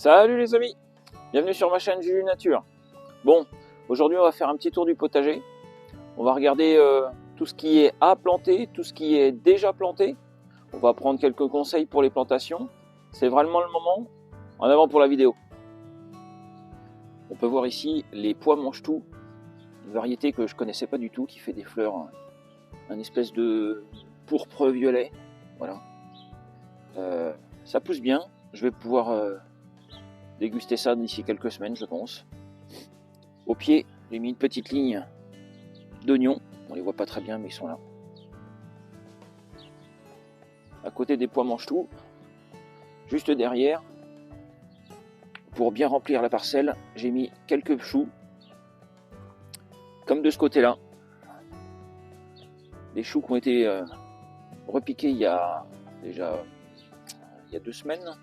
Salut les amis, bienvenue sur ma chaîne Juju Nature. Bon, aujourd'hui on va faire un petit tour du potager. On va regarder tout ce qui est à planter, tout ce qui est déjà planté. On va prendre quelques conseils pour les plantations. C'est vraiment le moment. En avant pour la vidéo. On peut voir ici les pois mange-tout, une variété que je connaissais pas du tout, qui fait des fleurs, un espèce de pourpre violet. Voilà. Ça pousse bien. Je vais pouvoir déguster ça d'ici quelques semaines, je pense. Au pied, j'ai mis une petite ligne d'oignons. On les voit pas très bien, mais ils sont là. À côté des pois mange-tout, juste derrière, pour bien remplir la parcelle, j'ai mis quelques choux, comme de ce côté-là. Des choux qui ont été repiqués il y a déjà 2 semaines.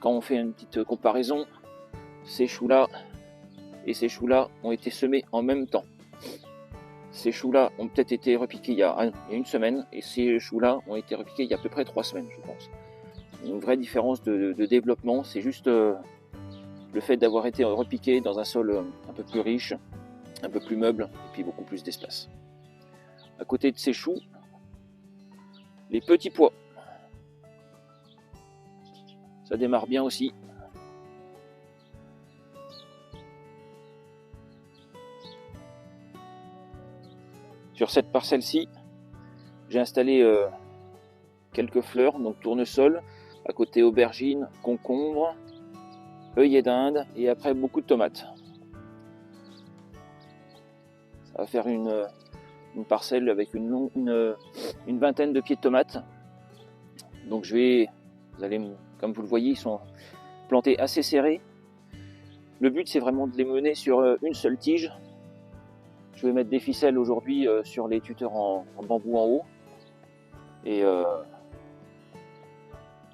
Quand on fait une petite comparaison, ces choux-là et ces choux-là ont été semés en même temps. Ces choux-là ont peut-être été repiqués il y a 1 semaine, et ces choux-là ont été repiqués il y a à peu près 3 semaines, je pense. Une vraie différence de développement, c'est juste le fait d'avoir été repiqué dans un sol un peu plus riche, un peu plus meuble, et puis beaucoup plus d'espace. À côté de ces choux, les petits pois. Ça démarre bien aussi. Sur cette parcelle-ci, j'ai installé quelques fleurs, donc tournesol, à côté aubergine, concombre, œillet d'Inde et après beaucoup de tomates. Ça va faire une parcelle avec une vingtaine de pieds de tomates. Donc comme vous le voyez, ils sont plantés assez serrés. Le but c'est vraiment de les mener sur une seule tige. Je vais mettre des ficelles aujourd'hui sur les tuteurs en bambou en haut. Et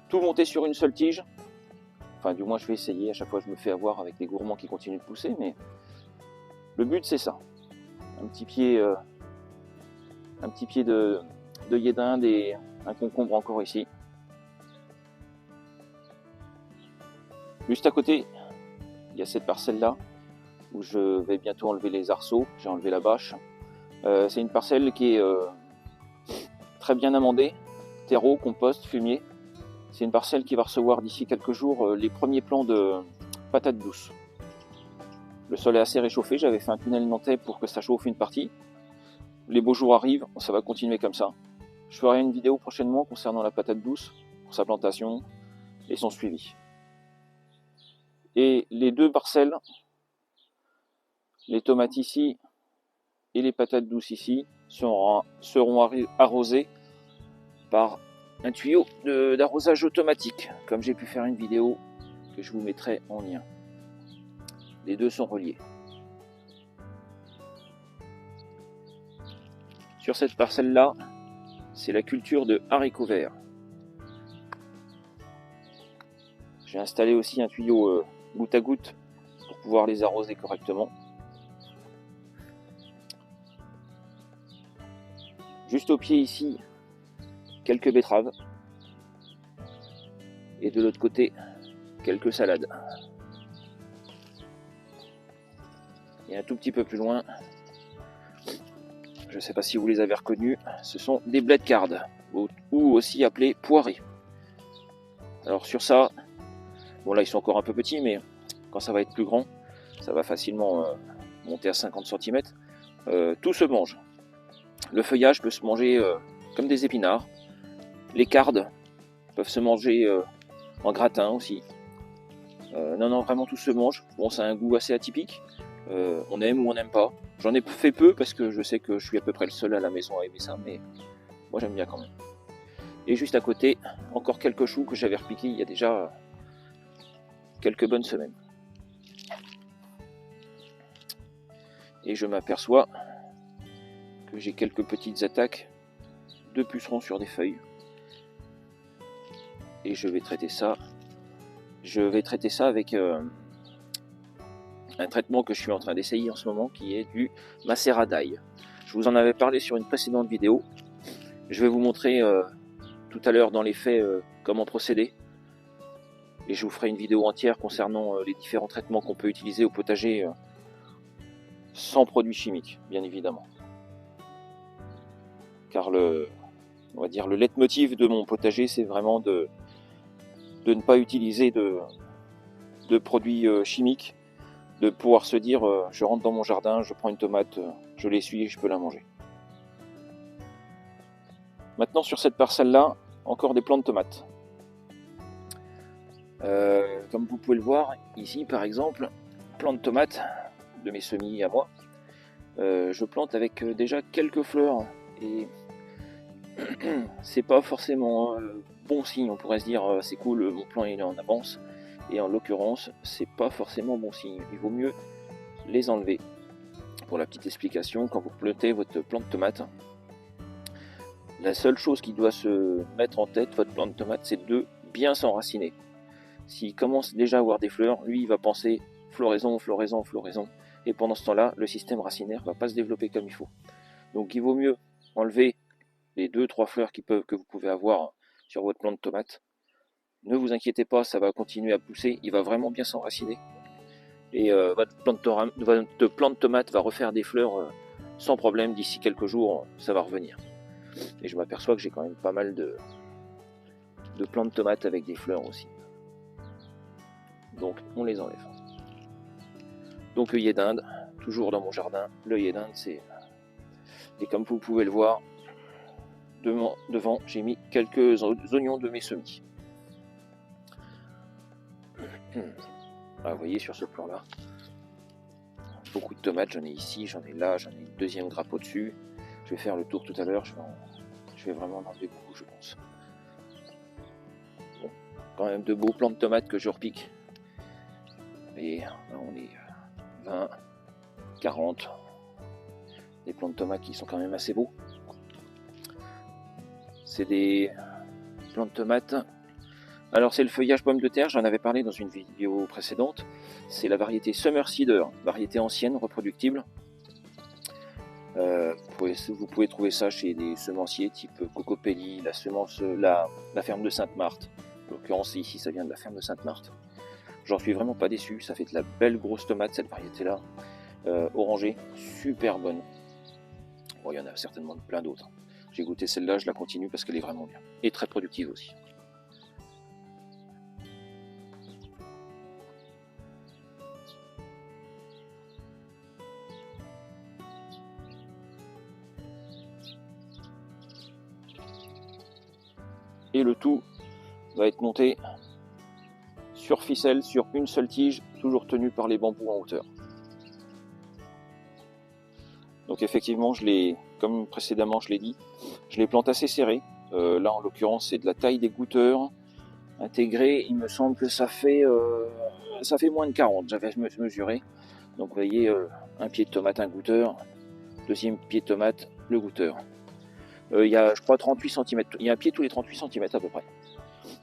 tout monter sur une seule tige. Enfin, du moins, je vais essayer. À chaque fois, je me fais avoir avec des gourmands qui continuent de pousser. Mais le but, c'est ça. Un petit pied d'œillet d'Inde et un concombre encore ici. Juste à côté, il y a cette parcelle-là où je vais bientôt enlever les arceaux. J'ai enlevé la bâche. C'est une parcelle qui est très bien amendée. Terreau, compost, fumier. C'est une parcelle qui va recevoir d'ici quelques jours les premiers plants de patates douces. Le sol est assez réchauffé, j'avais fait un tunnel nantais pour que ça chauffe une partie. Les beaux jours arrivent, ça va continuer comme ça. Je ferai une vidéo prochainement concernant la patate douce, pour sa plantation et son suivi. Et les 2 parcelles, les tomates ici et les patates douces ici, seront arrosées par un tuyau d'arrosage automatique, comme j'ai pu faire une vidéo que je vous mettrai en lien. Les 2 sont reliés. Sur cette parcelle-là, c'est la culture de haricots verts. J'ai installé aussi un tuyau goutte à goutte pour pouvoir les arroser correctement. Juste au pied ici, quelques betteraves. Et de l'autre côté, quelques salades. Et un tout petit peu plus loin, je ne sais pas si vous les avez reconnus, ce sont des blé de carde, ou aussi appelés poirées. Alors sur ça, bon là ils sont encore un peu petits, mais quand ça va être plus grand, ça va facilement monter à 50 cm. Tout se mange. Le feuillage peut se manger comme des épinards. Les cardes peuvent se manger en gratin aussi. Non, vraiment tout se mange. Bon, ça a un goût assez atypique. On aime ou on n'aime pas. J'en ai fait peu parce que je sais que je suis à peu près le seul à la maison à aimer ça, mais moi j'aime bien quand même. Et juste à côté, encore quelques choux que j'avais repiqués il y a déjà quelques bonnes semaines. Et je m'aperçois que j'ai quelques petites attaques de pucerons sur des feuilles. Et je vais traiter ça. Je vais traiter ça avec un traitement que je suis en train d'essayer en ce moment, qui est du macérat d'ail. Je vous en avais parlé sur une précédente vidéo. Je vais vous montrer tout à l'heure dans les faits comment procéder. et je vous ferai une vidéo entière concernant les différents traitements qu'on peut utiliser au potager sans produits chimiques, bien évidemment. Car on va dire le leitmotiv de mon potager, c'est vraiment de ne pas utiliser de produits chimiques, de pouvoir se dire je rentre dans mon jardin, je prends une tomate, je l'essuie et je peux la manger. Maintenant sur cette parcelle là, encore des plants de tomates. Comme vous pouvez le voir ici par exemple, plants de tomates de mes semis à moi, je plante avec déjà quelques fleurs et c'est pas forcément bon signe. On pourrait se dire c'est cool, mon plan il est en avance, et en l'occurrence c'est pas forcément bon signe. Il vaut mieux les enlever. Pour la petite explication, quand vous plantez votre plant de tomate, la seule chose qui doit se mettre en tête, votre plant de tomate, c'est de bien s'enraciner. S'il commence déjà à avoir des fleurs, lui il va penser floraison, floraison, floraison, et pendant ce temps-là, le système racinaire va pas se développer comme il faut. Donc il vaut mieux enlever les 2-3 fleurs que vous pouvez avoir sur votre plant de tomate. Ne vous inquiétez pas, ça va continuer à pousser, il va vraiment bien s'enraciner. Et votre plant de tomate va refaire des fleurs sans problème, d'ici quelques jours, ça va revenir. Et je m'aperçois que j'ai quand même pas mal de plants de tomates avec des fleurs aussi. Donc on les enlève. Donc œillet d'Inde, toujours dans mon jardin. L'œillet d'Inde, c'est... Et comme vous pouvez le voir, devant, j'ai mis quelques oignons de mes semis. Ah, vous voyez sur ce plan là, beaucoup de tomates, j'en ai ici, j'en ai là, j'en ai une deuxième grappe au-dessus. Je vais faire le tour tout à l'heure, je vais vraiment en enlever beaucoup je pense. Bon, quand même de beaux plants de tomates que je repique. Et là on est 20, 40, des plants de tomates qui sont quand même assez beaux. C'est des plants de tomates. Alors c'est le feuillage pomme de terre, j'en avais parlé dans une vidéo précédente. C'est la variété Summer Cedar, variété ancienne, reproductible. Vous pouvez trouver ça chez des semenciers type Cocopelli, la ferme de Sainte-Marthe. En l'occurrence ici ça vient de la ferme de Sainte-Marthe. J'en suis vraiment pas déçu, ça fait de la belle grosse tomate cette variété là. Orangée, super bonne. Bon, il y en a certainement plein d'autres. J'ai goûté celle-là, je la continue parce qu'elle est vraiment bien. Et très productive aussi. Et le tout va être monté sur ficelle, sur une seule tige, toujours tenue par les bambous en hauteur. Donc effectivement, comme précédemment je l'ai dit, je les plante assez serrés. Là en l'occurrence c'est de la taille des goûteurs intégrés, il me semble que ça fait moins de 40, j'avais mesuré. Donc vous voyez, un pied de tomate, un goûteur, deuxième pied de tomate, le goûteur. Il y a je crois 38 cm, il y a un pied tous les 38 cm à peu près.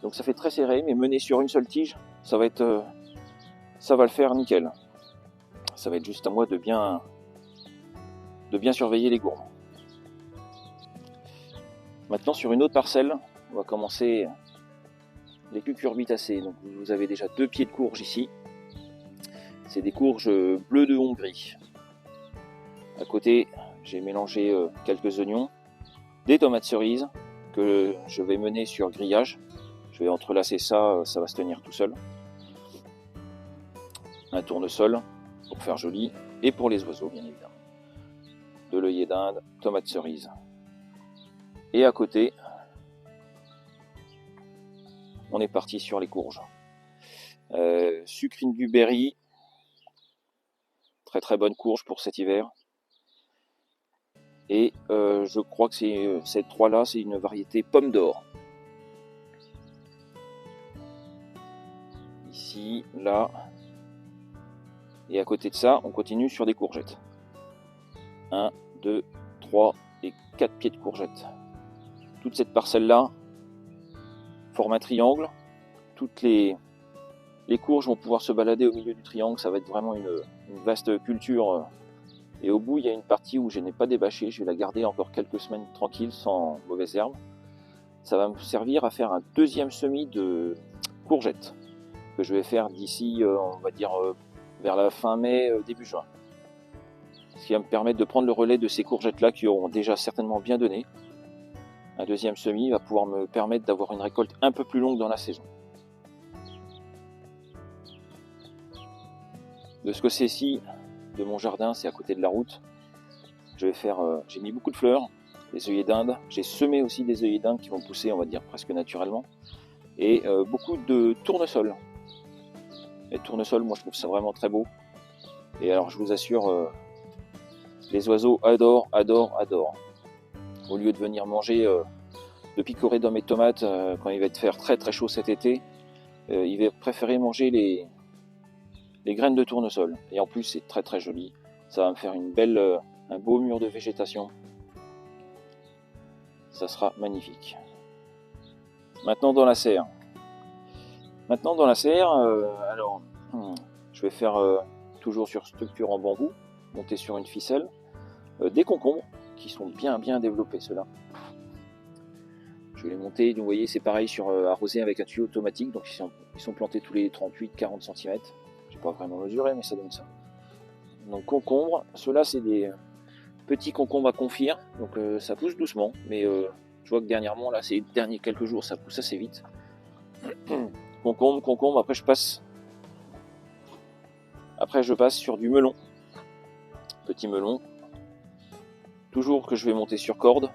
Donc ça fait très serré, mais mené sur une seule tige, ça va le faire nickel. Ça va être juste à moi de bien surveiller les gourmands. Maintenant sur une autre parcelle, on va commencer les cucurbitacées. Donc vous avez déjà 2 pieds de courge ici. C'est des courges bleues de Hongrie. À côté, j'ai mélangé quelques oignons, des tomates cerises que je vais mener sur grillage. Je vais entrelacer ça, ça va se tenir tout seul. Un tournesol pour faire joli et pour les oiseaux bien évidemment. De l'œillet d'Inde, tomates cerises. Et à côté, on est parti sur les courges. Sucrine du Berry, très très bonne courge pour cet hiver. Et je crois que cette 3 là, c'est une variété pomme d'or. Ici, là, et à côté de ça, on continue sur des courgettes. 1, 2, 3 et 4 pieds de courgettes. Toute cette parcelle-là forme un triangle. Toutes les courges vont pouvoir se balader au milieu du triangle. Ça va être vraiment une vaste culture. Et au bout, il y a une partie où je n'ai pas débâché. Je vais la garder encore quelques semaines tranquille, sans mauvaises herbes. Ça va me servir à faire un deuxième semis de courgettes. que je vais faire d'ici, on va dire, vers la fin mai, début juin. Ce qui va me permettre de prendre le relais de ces courgettes-là qui auront déjà certainement bien donné. Un deuxième semis va pouvoir me permettre d'avoir une récolte un peu plus longue dans la saison. De ce côté-ci de mon jardin, c'est à côté de la route. Je vais faire, j'ai mis beaucoup de fleurs, des œillets d'Inde. J'ai semé aussi des œillets d'Inde qui vont pousser, on va dire, presque naturellement. Et beaucoup de tournesols. Les tournesols, moi je trouve ça vraiment très beau. Et alors je vous assure, les oiseaux adorent. Au lieu de venir manger, de picorer dans mes tomates quand il va te faire très très chaud cet été, il va préférer manger les graines de tournesol. Et en plus c'est très très joli. Ça va me faire une belle, un beau mur de végétation. Ça sera magnifique. Maintenant dans la serre. Alors je vais faire toujours sur structure en bambou, monter sur une ficelle, des concombres qui sont bien développés ceux-là. Je vais les monter, vous voyez c'est pareil sur arrosé avec un tuyau automatique, donc ils sont plantés tous les 38-40 cm. J'ai pas vraiment mesuré mais ça donne ça. Donc concombres, ceux-là c'est des petits concombres à confire, donc ça pousse doucement, mais je vois que dernièrement là ces derniers quelques jours ça pousse assez vite. Concombre, après je passe sur du melon, petit melon, toujours que je vais monter sur corde,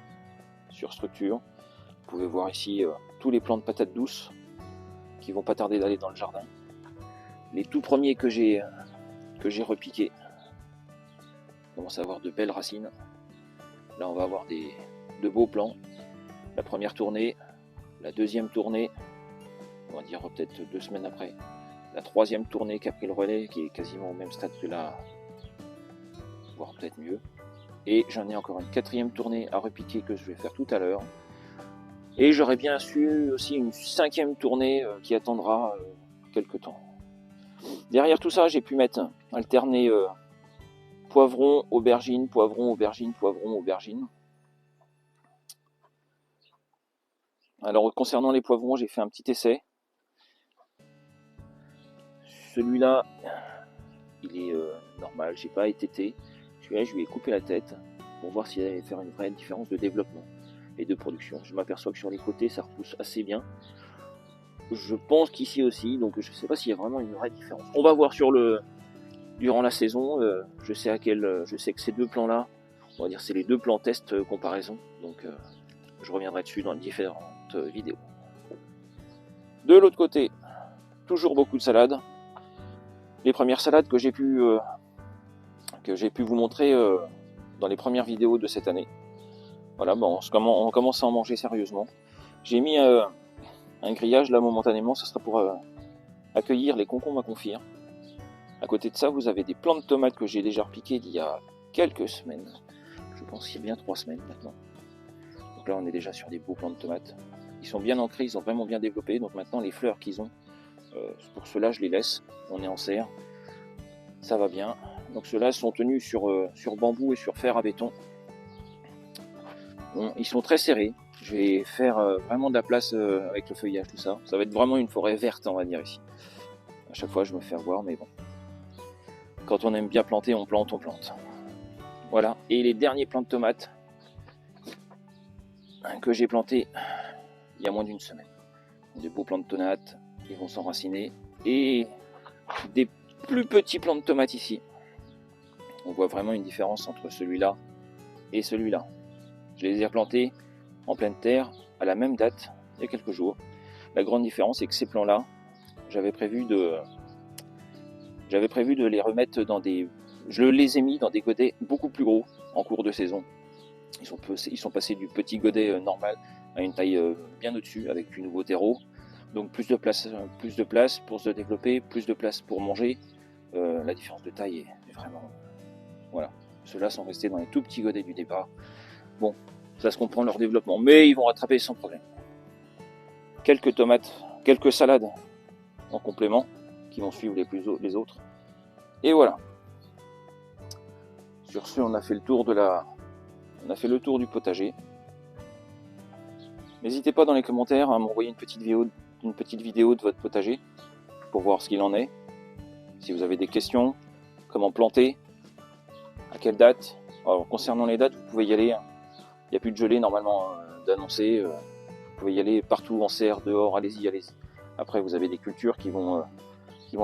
sur structure. Vous pouvez voir ici tous les plants de patates douces qui vont pas tarder d'aller dans le jardin. Les tout premiers que j'ai repiqués commencent à avoir de belles racines. Là on va avoir de beaux plants. La première tournée, la deuxième tournée, on va dire peut-être 2 semaines après. La troisième tournée qui a pris le relais, qui est quasiment au même stade que là, voire peut-être mieux. Et j'en ai encore une quatrième tournée à repiquer que je vais faire tout à l'heure. Et j'aurais bien su aussi une cinquième tournée qui attendra quelques temps. Derrière tout ça, j'ai pu alterner poivron, aubergine, poivron, aubergine, poivron, aubergine. Alors concernant les poivrons, j'ai fait un petit essai. Celui-là, il est normal, j'ai pas étêté. Celui-là, je lui ai coupé la tête pour voir s'il allait faire une vraie différence de développement et de production. Je m'aperçois que sur les côtés, ça repousse assez bien. Je pense qu'ici aussi, donc je sais pas s'il y a vraiment une vraie différence. On va voir durant la saison. Je sais que ces deux plans-là, on va dire c'est les deux plans test comparaison. Donc je reviendrai dessus dans différentes vidéos. De l'autre côté, toujours beaucoup de salades. Les premières salades que j'ai pu vous montrer dans les premières vidéos de cette année. Voilà, bon, on commence à en manger sérieusement. J'ai mis un grillage là momentanément, ce sera pour accueillir les concombres à confire. À côté de ça, vous avez des plants de tomates que j'ai déjà repiqués il y a quelques semaines. Je pense qu'il y a bien 3 semaines maintenant. Donc là, on est déjà sur des beaux plants de tomates. Ils sont bien ancrés, ils ont vraiment bien développé. Donc maintenant, les fleurs qu'ils ont, pour ceux-là, je les laisse. On est en serre. Ça va bien. Donc ceux-là sont tenus sur bambou et sur fer à béton. Bon, ils sont très serrés. Je vais faire vraiment de la place avec le feuillage, tout ça. Ça va être vraiment une forêt verte, on va dire ici. À chaque fois, je me fais avoir, mais bon. Quand on aime bien planter, on plante. Voilà. Et les derniers plants de tomates que j'ai plantés il y a moins d'une semaine. Des beaux plants de tomates, ils vont s'enraciner. Et des plus petits plants de tomates ici. On voit vraiment une différence entre celui-là et celui-là. Je les ai replantés en pleine terre à la même date, il y a quelques jours. La grande différence, c'est que ces plants-là, j'avais prévu de les remettre dans des... Je les ai mis dans des godets beaucoup plus gros en cours de saison. Ils sont passés du petit godet normal à une taille bien au-dessus avec du nouveau terreau. Donc plus de place pour se développer, plus de place pour manger. La différence de taille est vraiment... Voilà. Ceux-là sont restés dans les tout petits godets du départ. Bon, ça se comprend leur développement, mais ils vont rattraper sans problème. Quelques tomates, quelques salades en complément qui vont suivre les autres. Et voilà. Sur ce, on a fait le tour du potager. N'hésitez pas dans les commentaires à m'envoyer une petite vidéo de votre potager. pour voir ce qu'il en est. Si vous avez des questions, comment planter, à quelle date. Alors, concernant les dates, vous pouvez y aller. Il n'y a plus de gelée normalement d'annoncer. Vous pouvez y aller partout en serre, dehors, allez-y, allez-y. Après, vous avez des cultures qui vont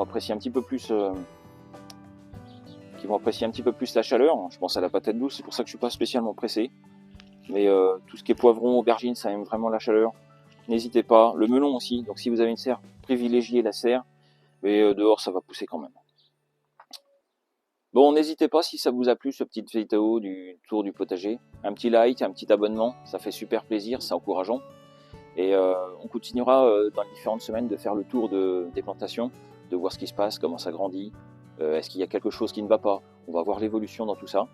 apprécier un petit peu plus. Qui vont apprécier un petit peu plus la chaleur. Je pense à la patate douce, c'est pour ça que je suis pas spécialement pressé. Mais tout ce qui est poivron, aubergine, ça aime vraiment la chaleur. N'hésitez pas. Le melon aussi. Donc si vous avez une serre, privilégiez la serre. Mais dehors, ça va pousser quand même. Bon, n'hésitez pas si ça vous a plu ce petit vidéo du tour du potager. Un petit like, un petit abonnement, ça fait super plaisir, c'est encourageant. Et on continuera dans les différentes semaines de faire le tour des plantations, de voir ce qui se passe, comment ça grandit. Est-ce qu'il y a quelque chose qui ne va pas? On va voir l'évolution dans tout ça.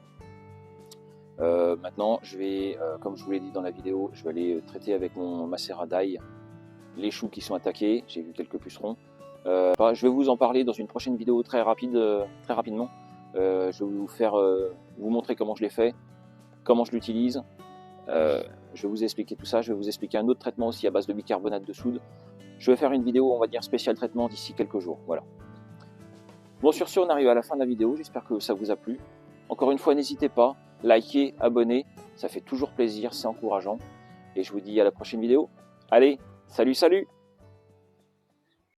Maintenant, je vais, comme je vous l'ai dit dans la vidéo, je vais aller traiter avec mon macérat d'ail les choux qui sont attaqués. J'ai vu quelques pucerons. Je vais vous en parler dans une prochaine vidéo très rapidement. Je vais vous montrer comment je l'ai fait, comment je l'utilise. Je vais vous expliquer tout ça. Je vais vous expliquer un autre traitement aussi à base de bicarbonate de soude. Je vais faire une vidéo, on va dire, spécial traitement d'ici quelques jours. Voilà. Bon, sur ce, on arrive à la fin de la vidéo. J'espère que ça vous a plu. Encore une fois, n'hésitez pas, likez, abonnez. Ça fait toujours plaisir, c'est encourageant. Et je vous dis à la prochaine vidéo. Allez, salut, salut!